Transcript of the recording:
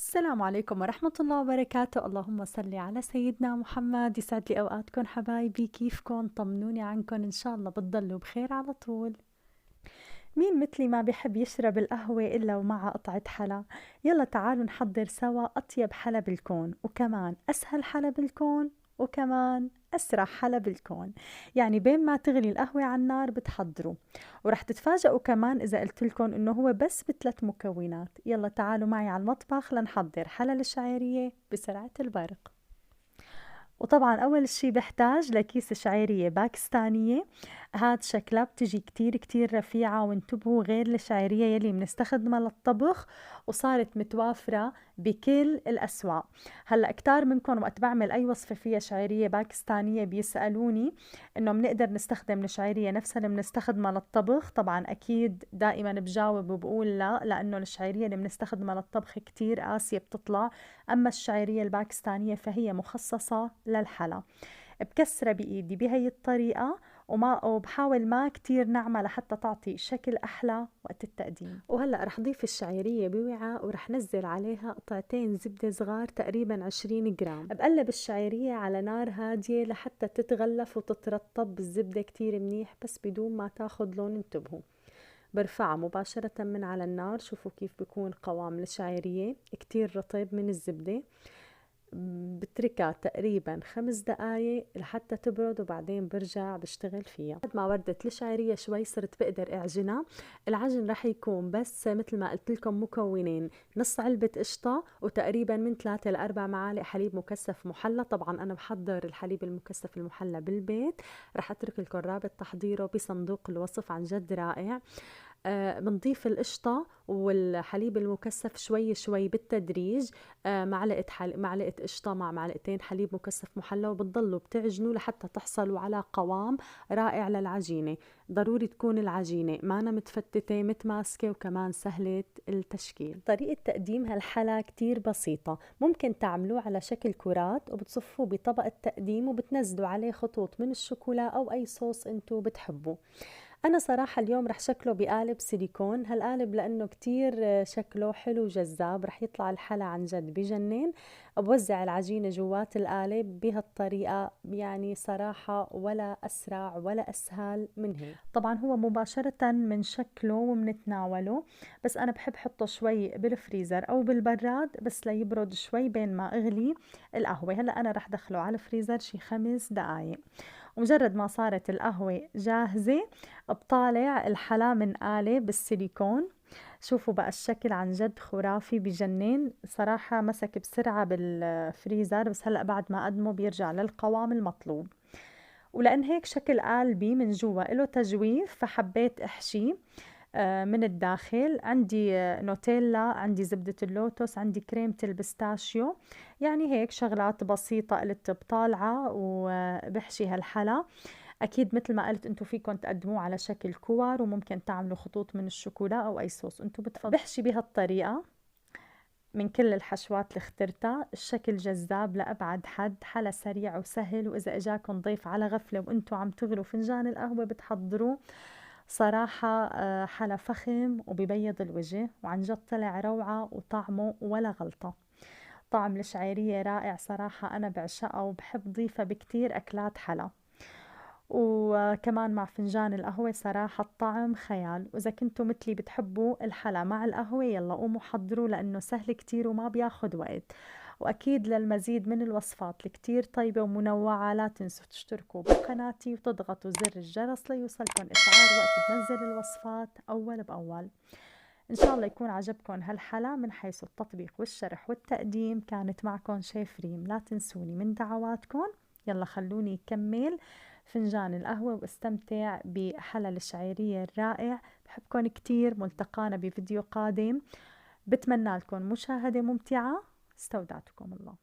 السلام عليكم ورحمة الله وبركاته. اللهم صل على سيدنا محمد. يسعد لي أوقاتكم حبايبي، كيفكم؟ طمنوني عنكم، إن شاء الله بتضلوا بخير على طول. مين مثلي ما بيحب يشرب القهوة إلا ومعها قطعة حلا؟ يلا تعالوا نحضر سوا أطيب حلا بالكون، وكمان أسهل حلا بالكون، وكمان أسرع حلا بالكون. يعني بين ما تغلي القهوة على النار بتحضروا، ورح تتفاجئوا كمان إذا قلت لكم إنه هو بس بثلاث مكونات. يلا تعالوا معي على المطبخ لنحضر حلا الشعيرية بسرعة البرق. وطبعا أول شي بحتاج لكيس شعيرية باكستانية. هاد شكلها بتجي كتير كتير رفيعة، وانتبهوا غير الشعيرية يلي بنستخدمها للطبخ، وصارت متوافرة بكل الأسواق. هلأ كتار منكم وقت بعمل أي وصفة فيها شعيرية باكستانية بيسألوني إنه بنقدر نستخدم الشعيرية نفسها اللي بنستخدمها للطبخ. طبعا أكيد دائما بجاوب وبقول لا، لأنه الشعيرية اللي بنستخدمها للطبخ كتير قاسية بتطلع، أما الشعيرية الباكستانية فهي مخصصة للحلا. بكسرها بإيدي بهي الطريقة، وبحاول ما كتير نعمة لحتى تعطي شكل أحلى وقت التقديم. وهلأ رح ضيف الشعيرية بوعاء، ورح نزل عليها قطعتين زبدة صغار تقريبا 20 جرام. بقلب الشعيرية على نار هادية لحتى تتغلف وتترطب بالزبدة كتير منيح، بس بدون ما تاخد لون. انتبهوا، برفعها مباشرة من على النار. شوفوا كيف بيكون قوام الشعيرية، كتير رطب من الزبدة. بتركها تقريبا 5 دقايق لحتى تبرد، وبعدين برجع بشتغل فيها. بعد ما وردت الشعيرية شوي صرت بقدر اعجنها. العجن رح يكون بس مثل ما قلت لكم مكونين: نص علبة قشطة، وتقريبا من 3 ل 4 معالق حليب مكثف محلى. طبعا انا بحضر الحليب المكثف المحلى بالبيت، رح اترك لكم رابط تحضيره بصندوق الوصف، عن جد رائع. بنضيف القشطة والحليب المكثف شوي شوي بالتدريج. معلقة قشطة مع معلقتين حليب مكثف محلى، وبتضلوا بتعجنوا لحتى تحصلوا على قوام رائع للعجينة. ضروري تكون العجينة مانا متفتتة، متماسكة، وكمان سهلة التشكيل. طريقة تقديم هالحلا كتير بسيطة، ممكن تعملوه على شكل كرات وبتصفوه بطبق التقديم، وبتنزلوا عليه خطوط من الشوكولا أو أي صوص انتو بتحبوه. أنا صراحة اليوم رح شكله بقالب سيليكون. هالقالب لأنه كتير شكله حلو وجذاب، رح يطلع الحلا عن جد بجنن. بوزع العجينة جوات القالب بهالطريقة، يعني صراحة ولا أسرع ولا أسهل من هيك. طبعا هو مباشرة من شكله ومنتناوله، بس أنا بحب حطه شوي بالفريزر أو بالبراد بس ليبرد شوي بين ما أغلي القهوة. هلأ أنا رح دخله على الفريزر شي 5 دقايق. ومجرد ما صارت القهوة جاهزة، بطالع الحلا من قالب بالسيليكون. شوفوا بقى الشكل عن جد خرافي بجنن صراحة. مسك بسرعة بالفريزر، بس هلأ بعد ما قدمه بيرجع للقوام المطلوب. ولأن هيك شكل قالبي من جوا له تجويف، فحبيت أحشيه من الداخل. عندي نوتيلا، عندي زبدة اللوتس، عندي كريمة البستاشيو. يعني هيك شغلات بسيطة قلت بطالعة وبحشي هالحلا. أكيد مثل ما قلت انتو فيكن تقدموه على شكل كور، وممكن تعملوا خطوط من الشوكولا أو أي صوص انتو بتفضلوا. بحشي بهالطريقة من كل الحشوات اللي اخترتها. الشكل جذاب لأبعد حد، حلا سريع وسهل. وإذا إجاكم ضيف على غفلة وانتو عم تغلوا فنجان القهوة بتحضروه، صراحة حلا فخم وبيبيض الوجه، وعن جد طلع روعة وطعمه ولا غلطة. طعم الشعيرية رائع صراحة، أنا بعشقها وبحب ضيفها بكتير أكلات حلا. وكمان مع فنجان القهوة صراحة الطعم خيال. وإذا كنتوا مثلي بتحبوا الحلا مع القهوة، يلا قوموا حضروا لأنه سهل كتير وما بياخد وقت. وأكيد للمزيد من الوصفات الكتير طيبة ومنوعة، لا تنسوا تشتركوا بقناتي وتضغطوا زر الجرس ليوصلكم إشعار وقت بنزل الوصفات أول بأول. إن شاء الله يكون عجبكم هالحلا من حيث التطبيق والشرح والتقديم. كانت معكم شيف ريم، لا تنسوني من دعواتكم. يلا خلوني أكمل فنجان القهوة واستمتع بحلا الشعيرية الرائع. بحبكم كتير، ملتقانا بفيديو قادم. بتمنى لكم مشاهدة ممتعة. استودعتكم الله.